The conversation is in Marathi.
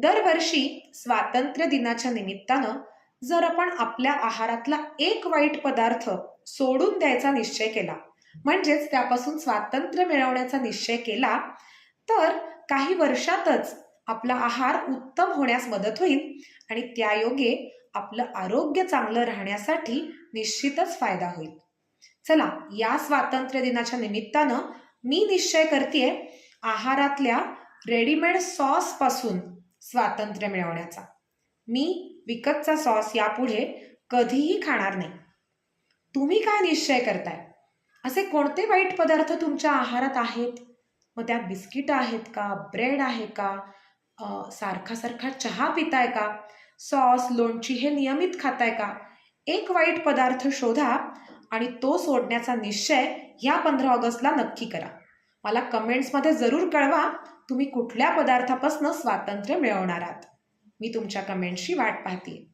दरवर्षी स्वातंत्र्य दिनाच्या निमित्तानं जर आपण आपल्या आहारातला एक वाईट पदार्थ सोडून द्यायचा निश्चय केला, म्हणजेच त्यापासून स्वातंत्र्य मिळवण्याचा निश्चय केला, तर काही वर्षातच आपला आहार उत्तम होण्यास मदत होईल आणि त्यायोगे आपलं आरोग्य चांगलं राहण्यासाठी निश्चितच फायदा होईल. चला, या स्वातंत्र्य दिनाच्या निमित्तानं मी निश्चय करतेय आहारातल्या रेडीमेड सॉस पासून स्वातंत्र्य मिळवण्याचा. मी विकतचा सॉस यापुढे कधीही खाणार नाही. तुम्ही काय निश्चय करताय? असे कोणते वाईट पदार्थ तुमच्या आहारात आहेत? मग त्यात बिस्किट आहेत का, ब्रेड आहे का, सारखा सारखा चहा पिताय का, सॉस लोणची हे नियमित खाताय का? एक वाईट पदार्थ शोधा आणि तो सोडण्याचा निश्चय ह्या 15 ऑगस्टला नक्की करा. मला कमेंट्समध्ये जरूर कळवा तुम्ही कुठल्या पदार्थापासून स्वातंत्र्य मिळवणार आहात. मी तुमच्या कमेंट्सची वाट पाहते.